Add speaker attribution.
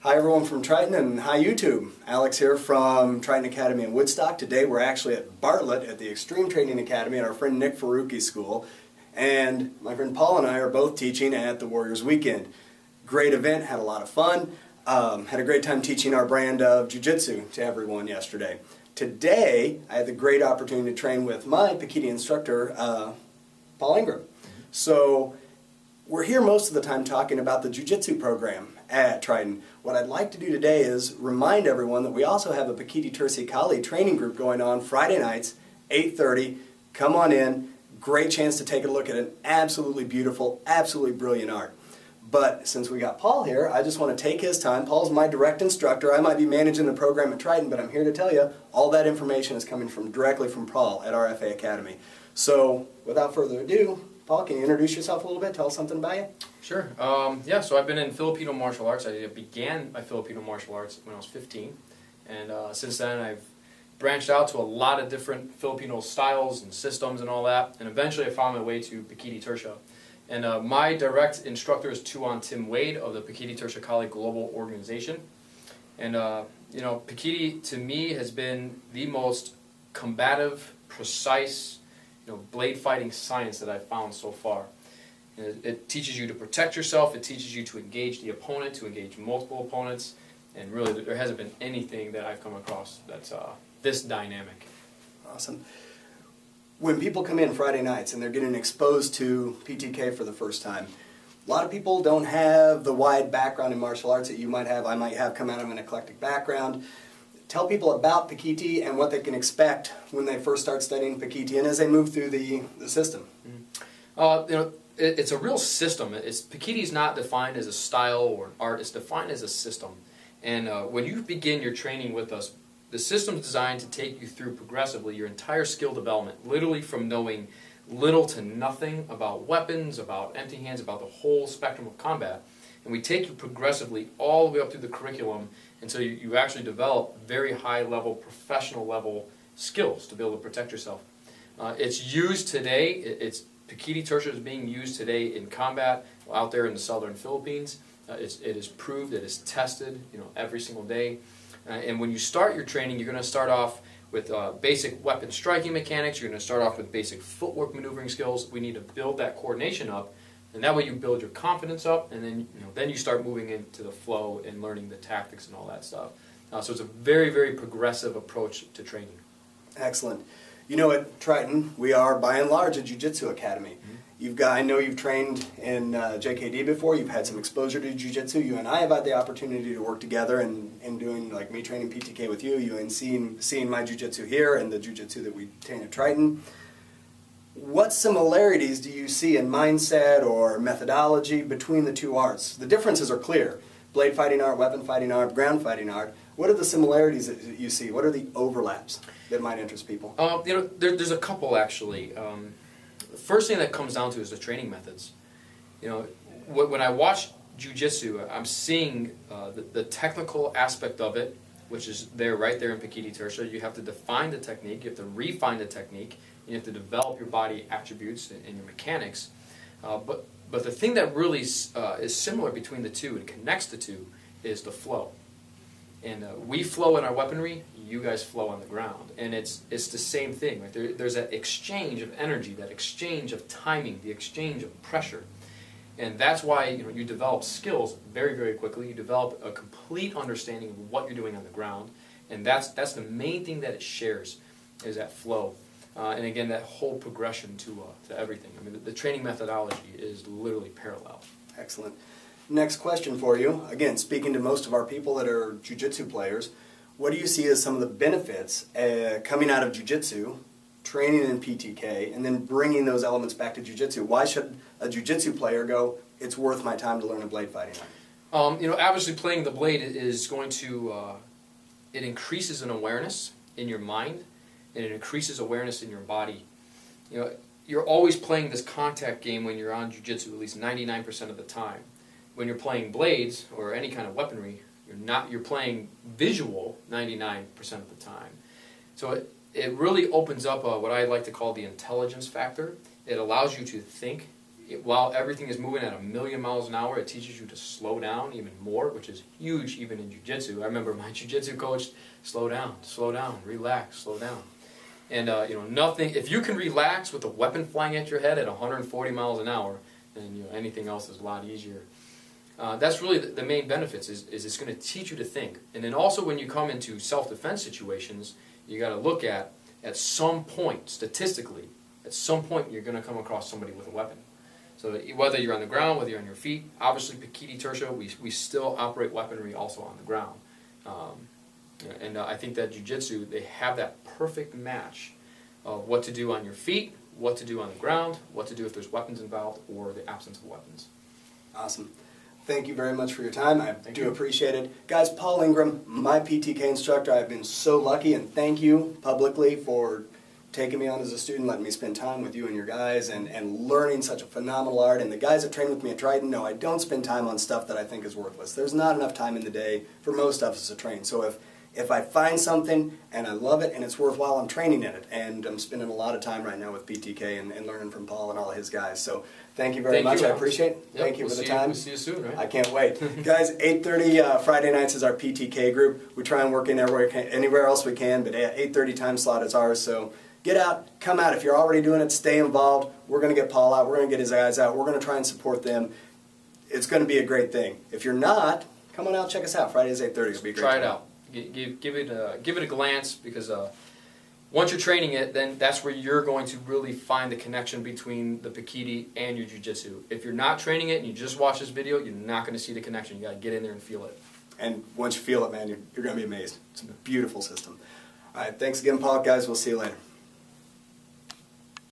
Speaker 1: Hi everyone from Triton and hi YouTube. Alex here from Triton Academy in Woodstock. Today we're actually at Bartlett at the Extreme Training Academy at our friend Nick Faruqi's school. And my friend Paul and I are both teaching at the Warriors Weekend. Great event, had a lot of fun. Had a great time teaching our brand of Jiu-jitsu to everyone yesterday. Today I had the great opportunity to train with my Pikiti instructor, Paul Ingram. So we're here most of the time talking about the Jiu-jitsu program at Triton. What I'd like to do today is remind everyone that we also have a Pikiti Tersi Kali training group going on Friday nights, 8:30. Come on in. Great chance to take a look at an absolutely beautiful, absolutely brilliant art. But since we got Paul here, I just want to take his time. Paul's my direct instructor. I might be managing the program at Triton, but I'm here to tell you all that information is coming directly from Paul at RFA Academy. So without further ado, Paul, can you introduce yourself a little bit? Tell us something about you.
Speaker 2: Sure. So I've been in Filipino martial arts. I began my Filipino martial arts when I was 15. And since then I've branched out to a lot of different Filipino styles and systems and all that. And eventually I found my way to Pikiti Tersia. And my direct instructor is Tuan Tim Wade of the Pikiti Tersia Kali Global Organization. And Pikiti to me has been the most combative, precise, blade fighting science that I've found so far. It teaches you to protect yourself, it teaches you to engage the opponent, to engage multiple opponents, and really there hasn't been anything that I've come across that's this dynamic.
Speaker 1: Awesome. When people come in Friday nights and they're getting exposed to PTK for the first time, a lot of people don't have the wide background in martial arts that you might have. I might have come out of an eclectic background. Tell people about Pikiti and what they can expect when they first start studying Pikiti and as they move through the system.
Speaker 2: It's a real system. Pikiti is not defined as a style or an art. It's defined as a system. And when you begin your training with us, the system is designed to take you through progressively your entire skill development, literally from knowing little to nothing about weapons, about empty hands, about the whole spectrum of combat. And we take you progressively all the way up through the curriculum until you actually develop very high-level, professional-level skills to be able to protect yourself. It's used today. Pikiti Tersia is being used today in combat out there in the southern Philippines. It is proved, it is tested, every single day. And when you start your training, you're going to start off with basic weapon striking mechanics. You're going to start off with basic footwork maneuvering skills. We need to build that coordination up. And that way you build your confidence up, and then you start moving into the flow and learning the tactics and all that stuff. So it's a very, very progressive approach to training.
Speaker 1: Excellent. At Triton, we are by and large a Jiu-Jitsu academy. Mm-hmm. I know you've trained in JKD before. You've had some exposure to Jiu-Jitsu. You and I have had the opportunity to work together and doing, like me training PTK with you and seeing my Jiu-Jitsu here and the Jiu-Jitsu that we train at Triton. What similarities do you see in mindset or methodology between the two arts? The differences are clear. Blade fighting art, weapon fighting art, ground fighting art. What are the similarities that you see? What are the overlaps that might interest people?
Speaker 2: There's a couple actually. The first thing that comes down to is the training methods. When I watch Jiu-Jitsu, I'm seeing the technical aspect of it, which is right there in Pikiti Tersia. You have to define the technique, you have to refine the technique, you have to develop your body attributes and your mechanics. But the thing that really is similar between the two and connects the two is the flow. And we flow in our weaponry, you guys flow on the ground. And it's the same thing. Right? There's that exchange of energy, that exchange of timing, the exchange of pressure. And that's why you develop skills very, very quickly. You develop a complete understanding of what you're doing on the ground. And that's the main thing that it shares, is that flow. And again, that whole progression to everything. I mean, the training methodology is literally parallel.
Speaker 1: Excellent. Next question for you. Again, speaking to most of our people that are Jiu-Jitsu players, what do you see as some of the benefits coming out of Jiu-Jitsu, training in PTK, and then bringing those elements back to Jiu-Jitsu? Why should a Jiu-Jitsu player go, it's worth my time to learn a blade fighting art?
Speaker 2: Obviously playing the blade is going to, it increases an awareness in your mind, and it increases awareness in your body. You're always playing this contact game when you're on Jiu-Jitsu, at least 99% of the time. When you're playing blades or any kind of weaponry, you're playing visual 99% of the time. So it really opens up what I like to call the intelligence factor. It allows you to think while everything is moving at 1,000,000 miles an hour, it teaches you to slow down even more, which is huge even in jiu-jitsu. I remember my jiu-jitsu coach, slow down, relax, slow down. And nothing, if you can relax with a weapon flying at your head at 140 miles an hour, then anything else is a lot easier. That's really the main benefits, is it's going to teach you to think. And then also when you come into self-defense situations, you got to look at some point, statistically, at some point you're going to come across somebody with a weapon. So whether you're on the ground, whether you're on your feet, obviously Pikiti Tertia, we still operate weaponry also on the ground. And I think that Jiu-Jitsu, they have that perfect match of what to do on your feet, what to do on the ground, what to do if there's weapons involved, or the absence of weapons.
Speaker 1: Awesome. Thank you very much for your time. I do appreciate it. Guys, Paul Ingram, my PTK instructor, I've been so lucky, and thank you publicly for taking me on as a student, letting me spend time with you and your guys, and learning such a phenomenal art. And the guys that train with me at Triton know I don't spend time on stuff that I think is worthless. There's not enough time in the day for most of us to train. So if I find something and I love it and it's worthwhile, I'm training in it. And I'm spending a lot of time right now with PTK and learning from Paul and all his guys. So thank you very much. I appreciate it.
Speaker 2: Yep,
Speaker 1: Thank you for the time.
Speaker 2: We'll see you soon, right?
Speaker 1: I can't wait. Guys, 8:30 Friday nights is our PTK group. We try and work in anywhere else we can, but 8:30 time slot is ours. So get out, come out. If you're already doing it, stay involved. We're going to get Paul out. We're going to get his guys out. We're going to try and support them. It's going to be a great thing. If you're not, come on out, check us out. Fridays 8:30. It'll be a great.
Speaker 2: Try it out. Give it a glance, because once you're training it, then that's where you're going to really find the connection between the Pikiti and your jiu-jitsu. If you're not training it and you just watch this video, you're not going to see the connection. You got to get in there and feel it.
Speaker 1: And once you feel it, man, you're going to be amazed. It's a beautiful system. All right, thanks again, Paul. Guys, we'll see you later.